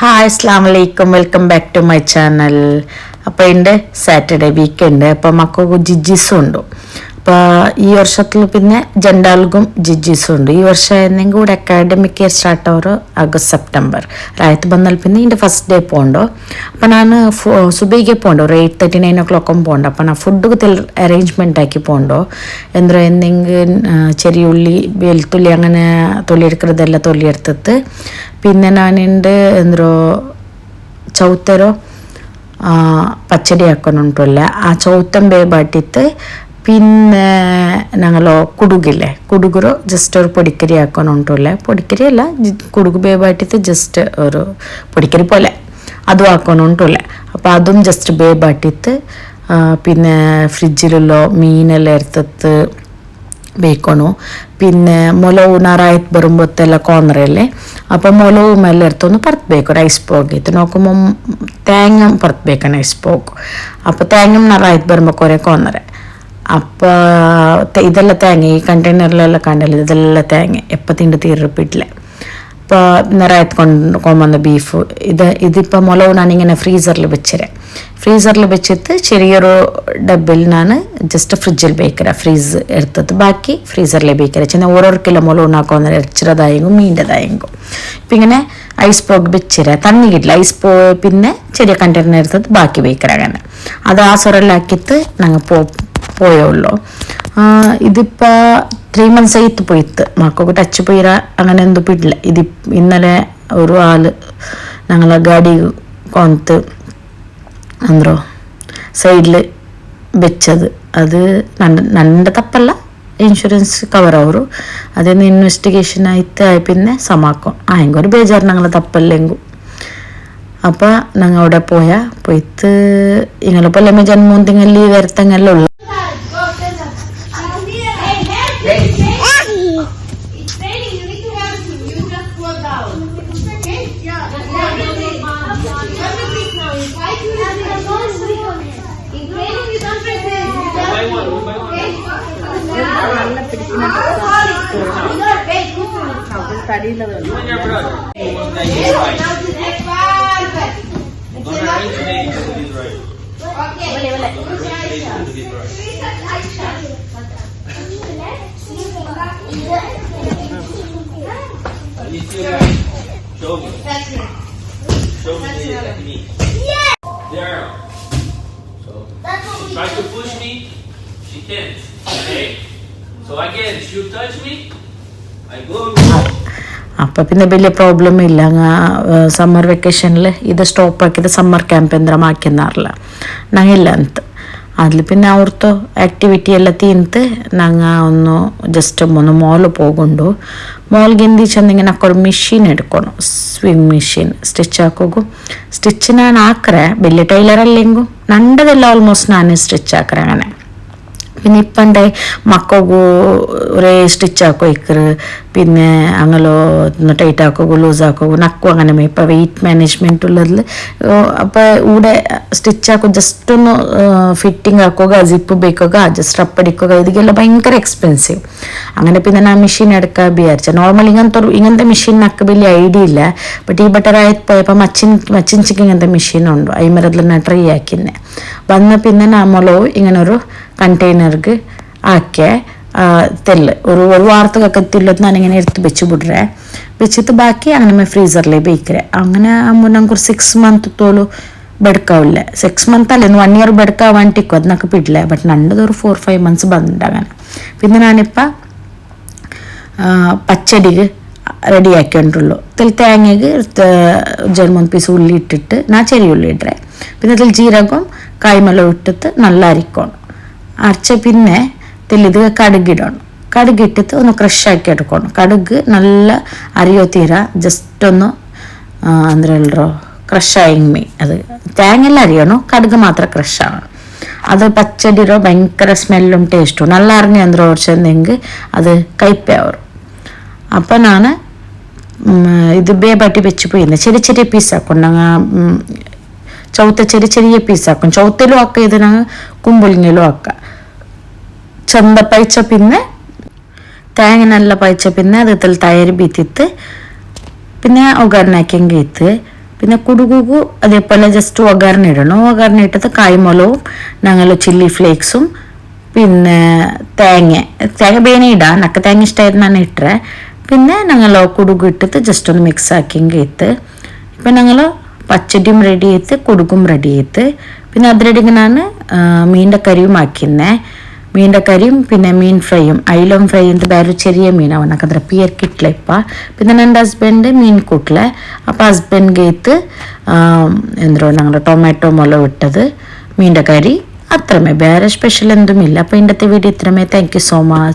Hi അസ്സലാമു അലൈക്കും welcome back to my channel. അപ്പോൾ എൻ്റെ സാറ്റർഡേ വീക്കെൻഡ് അപ്പോൾ മക്കൾക്ക് ജിജ്ജിസും ഉണ്ട്. അപ്പോൾ ഈ വർഷത്തിൽ പിന്നെ ജണ്ടാൽക്കും ജിജ്ജിസും ഉണ്ട്. ഈ വർഷം എന്തെങ്കിലും കൂടെ അക്കാഡമിക് ഇയർ സ്റ്റാർട്ട് ആവുക ಆಗಸ್ಟ್ ಸೆಪ್ಟೆಂಬರ್ ರಾಯ್ತು ಬಂದಲ್ಲಿ പിന്നെ ഇതിൻ്റെ ഫസ്റ്റ് ഡേ പോകണ്ടോ. അപ്പോൾ ನಾನು സുബൈಗೆ പോകണ്ടോ ഒരു 8:30 9 o'clock പോകണ്ട. അപ്പോൾ ನಾನು ഫുഡ് അറേഞ്ച്മെൻ്റ് ആക്കി പോകണ്ടോ എന്തൊരു എന്തെങ്കിലും ചെറിയ ഉള്ളി വെളുത്തുള്ളി അങ്ങനെ തൊലിയെടുക്കുന്നതെല്ലാം തൊലിയെടുത്തിട്ട് പിന്നെ ഞാനുണ്ട് എന്തൊരു ಚೌತರೋ പച്ചടി ಹಾಕೊಂಡುಂಟಲ್ಲ ಆ ಚೌತಂ ಬೇಬಾಟಿತ್ತು പിന്നെ ഞങ്ങൾ കുടുകില്ലേ കുടുകുರು ജസ്റ്റ് ഒരു പൊടിക്കരി ಹಾಕೊಂಡುಂಟಲ್ಲ പൊടിക്കരി അല്ല കുടുക് ಬೇಬಾಟಿತ್ತು ജസ്റ്റ് ഒരു പൊടിക്കരി പോലെ അതും ಹಾಕೊಂಡುಂಟಲ್ಲ. അപ്പോൾ അതും ജസ്റ്റ് ಬೇಬಾಟಿತ್ತು പിന്നെ ഫ്രിഡ്ജിലുള്ള മീനെല്ലാം എടുത്തിട്ട് ಬೇಯ್ಕೊಣು പിന്നെ ಮೊಲವು ನಾರಾಯ್ತು ಬರುಂಬತ್ತೆಲ್ಲ ಕೋಂದ್ರಲ್ಲೇ അപ്പോൾ ಮೊಲವು ಮೇಲೆ എടുത്തൊന്ന് പരത്തಬೇಕು റൈസ് പോകിത്ത് നോക്കുമ്പോൾ തേങ്ങ പരത്തಬೇಕು റൈസ് പോക്കും. അപ്പോൾ തേങ്ങ നാരാಯ್ತು വരുമ്പോൾ കുറേ കോന്നര അപ്പോൾ ഇതെല്ലാം തേങ്ങ ഈ കണ്ടെയ്നറിലെല്ലാം കണ്ടല്ലോ ഇതെല്ലാം തേങ്ങ എപ്പോൾ തിണ്ട് തീർപ്പിട്ടില്ല. ഇപ്പോൾ നിറയത്ത് കൊണ്ടുവന്ന ബീഫ് ഇതിപ്പോൾ മുളക് ഞാനിങ്ങനെ ഫ്രീസറിൽ വെച്ചിട്ട് ചെറിയൊരു ഡബ്ബിൽ ഞാൻ ജസ്റ്റ് ഫ്രിഡ്ജിൽ ബേക്കര ഫ്രീസ് എടുത്തിട്ട് ബാക്കി ഫ്രീസറിൽ ബേക്കര ചെന്ന ഓരോരോ കിലോ മുളക് ഉണ്ടാക്കുന്ന ഇറച്ചിറതായെങ്കും മീൻ്റെതായെങ്കും ഇപ്പം ഇങ്ങനെ ഐസ് പോക്ക് വെച്ചിര തണ്ണിക്കിട്ടില്ല ഐസ് പിന്നെ ചെറിയ കണ്ടെയ്നർ എടുത്തിട്ട് ബാക്കി ബേക്കര അങ്ങനെ അത് ആ സൊറലാക്കിയിട്ട് ഞങ്ങൾ പോയുള്ളൂ. ഇതിപ്പോൾ 3 months ആയിട്ട് പോയിത്ത് മക്കൾക്ക് ടച്ച് പോയിര അങ്ങനെ എന്തു പിടില്ല. ഇന്നലെ ഒരു ആള് ഞങ്ങളെ ഗാഡി കൊന്ത് ಅಂದರು ಸೈಡ್ಲಿ ಬೆಚ್ಚದು ಅದು ನನ್ನ ತಪ್ಪಲ್ಲ ಇನ್ಶೂರೆನ್ಸ್ ಕವರ್ ಅವರು ಅದೇನು ಇನ್ವೆಸ್ಟಿಗೇಷನ್ ಆಯ್ತು പിന്നെ സമാക്കും എങ്ക ഒരു ബേജാറ് ഞങ്ങളെ തപ്പല്ലെങ്കും. അപ്പോൾ ഞങ്ങൾ അവിടെ പോയിട്ട് ഇങ്ങനെ പോലെ ജന്മോന്തെങ്കിൽ ലീവ് വരുത്തെങ്കിലും ഉള്ളു. Tries to push me, she can't. Okay? So again, she'll touch me, I go. അപ്പം പിന്നെ വലിയ പ്രോബ്ലം ഇല്ല. സമ്മർ വെക്കേഷനിൽ ഇത് സ്റ്റോപ്പ് ആക്കിയത് സമ്മർ ക്യാമ്പ് എന്തെങ്കിലും ആക്കിയെന്നാറില്ല ഞങ്ങില്ല ಅಂತ അതിൽ പിന്നെ ಅವ್ರದ್ದು ಆ್ಯಕ್ಟಿವಿಟಿ ಎಲ್ಲ ತಿಂತು ನಂಗೆ ಒಂದು ಜಸ್ಟ್ ಒಂದು ಮಾಲ್ ಹೋಗುಂಡು ಮಾಲ್ಗೆ ಎಂದಿಚಂದಿಗೆ ನಾಲ್ಕು ಮಿಷಿನ್ ಹಿಡ್ಕೊಂಡು ಸ್ವಿಂಗ್ ಮಿಷಿನ್ ಸ್ಟಿಚ್ ಹಾಕೋಗು ಸ್ಟಿಚ್ ನಾನು ಹಾಕ್ರೆ വലിയ ടൈലറല്ല എങ്കും നണ്ടതെല്ലാം ഓൾമോസ്റ്റ് ഞാൻ സ്റ്റിച്ച് ആക്കറ അങ്ങനെ. പിന്നെ ഇപ്പണ്ടേ മക്കൾക്കു ഒരേ സ്റ്റിച്ച് ആക്കോ ഇക്കറ് പിന്നെ അങ്ങനെ ടൈറ്റ് ആക്കോകു ലൂസ് ആക്കോകു നക്കും അങ്ങനെ ഇപ്പം വെയിറ്റ് മാനേജ്മെൻറ്റ് ഉള്ളതിൽ അപ്പോൾ ഇവിടെ സ്റ്റിച്ച് ആക്കോ ജസ്റ്റ് ഒന്ന് ഫിറ്റിംഗ് ആക്കുക ജിപ്പ് ബേക്കുക ജസ്റ്റ് അപ്പടിക്കുക ഇതിಗೆಲ್ಲ ഭയങ്കര എക്സ്പെൻസീവ്. അങ്ങനെ പിന്നെ ഞാൻ മെഷീൻ എടുക്കാൻ വിചാരിച്ച നോർമൽ ഇങ്ങനത്തെ മെഷീനൊക്കെ വലിയ ഐഡിയ ഇല്ല. ബട്ട് ഈ ബട്ടറായിട്ട് പോയപ്പോൾ മച്ചിൻച്ചിക്ക് ഇങ്ങനത്തെ മെഷീനുണ്ട് അയിമരത്തിൽ ഞാൻ ട്രൈ ആക്കിന്നെ വന്ന് പിന്നെ നമ്മളോ ഇങ്ങനെ ഒരു കണ്ടെയ്നർക്ക് ആക്കിയ തെല്ല് ഒരു വാർത്തക്കൊക്കെ തില്ലത്ത് ഞാനിങ്ങനെ എടുത്ത് വെച്ചിട്ട് ബാക്കി അങ്ങനെ ഫ്രീസറിലേ ബേക്കരെ അങ്ങനെ ആകുമ്പോൾ ഞങ്ങൾക്ക് 6 month തോലും ബെടുക്കാവില്ല. 6 month അല്ലേ 1 year ബെടുക്കാവാണ്ടിരിക്കും അത് നമുക്ക് പിടില്ല. ബട്ട് നണ്ടത് ഒരു 4-5 months ಬಂದುಂಟು അങ്ങനെ. പിന്നെ ഞാനിപ്പോൾ പച്ചടിക്ക് റെഡിയാക്കിയിട്ടുള്ളൂ. ഇതിൽ തേങ്ങയ്ക്ക് ജർമ്മൻ പീസ് ഉള്ളി ഇട്ടിട്ട് ഞാൻ ചെറിയ ഉള്ളി ഇട്ടേ പിന്നെ ഇതിൽ ജീരകവും കായ്മെല്ലാം ഇട്ടിട്ട് നല്ല അരിക്കണം അരച്ച പിന്നെ ഇതിലിത് കടുകിടണം കടുകിട്ടിട്ട് ഒന്ന് ക്രഷാക്കി എടുക്കണം. കടുക് നല്ല അരിയോ തീര ജസ്റ്റ് ഒന്ന് എന്തെല്ലോ ക്രഷായി അത് തേങ്ങയെല്ലാം അരിയണം കടുക് മാത്രം ക്രഷാകണം. അത് പച്ചടിരോ ഭയങ്കര സ്മെല്ലും ടേസ്റ്റും നല്ല അറിഞ്ഞ എന്തോ കുറച്ചെന്തെങ്കിൽ അത് കയ്പാവും. അപ്പം ഞാൻ ഇത് ಬೇಬಾಟಿ വെച്ച് പോയിരുന്നത് ചെറിയ ചെറിയ പീസാക്കും ചൗത്ത ചെറിയ പീസാക്കും ചൗത്തയിലും ആക്കുക ഇത് ഞങ്ങൾ കുമ്പുളിങ്ങിലും ആക്കുക ಚಂದ ಪೈಚ പിന്നെ തേങ്ങ നല്ല പഴിച്ച പിന്നെ അതിൽ തൈര് ബീത്തിട്ട് പിന്നെ ഒഗർനാക്കിയെങ്കിൽ ഇത്ത് പിന്നെ കുടുകുകു അതേപോലെ ജസ്റ്റ് ഒഗറിനിടണം. ഒഗറിനിട്ടത് കായ്മുളകും ഞങ്ങൾ ചില്ലി ഫ്ലേക്സും പിന്നെ തേങ്ങ ಬೇನೆ ഇടാം. നക്ക തേങ്ങ ഇഷ്ടമായിരുന്നു ഞാൻ ഇട്ടേ. പിന്നെ ഞങ്ങൾ കുടുകു ഇട്ടിട്ട് ജസ്റ്റ് ഒന്ന് മിക്സ് ആക്കിയെങ്കിൽ ഇത്ത്. ഇപ്പം ഞങ്ങൾ പച്ചടിയും റെഡി ആയിട്ട് കുടുകും റെഡി ആയിട്ട്. പിന്നെ അതിരടിക്ക് ഞാൻ മീനിൻ്റെ കറിയും ആക്കിന്നേ. മീനിൻ്റെ കറിയും പിന്നെ മീൻ ഫ്രൈയും അയിലം ഫ്രൈ ಅಂತ ಬೇರೆ ചെറിയ മീനാണ് ನನಗದ್ರ ಪಿಯರ್ಕಿಟ್ಲೆ ಇಪ್ಪ. പിന്നെ ನನ್ನ ಹಸ್ಬೆಂಡ್ മീൻ കൂട്ടിലെ. അപ്പോൾ ഹസ്ബൻഡിಗೆ ഇത്ത് എന്തൊരു ഞങ്ങൾ ടൊമാറ്റോ മുളക് ഇട്ടത് മീനിൻ്റെ കറി അത്രമേ, വേറെ സ്പെഷ്യൽ എന്തുമില്ല. അപ്പോൾ ഇന്നത്തെ വീഡിയോ ഇത്രമേ. Thank you so much.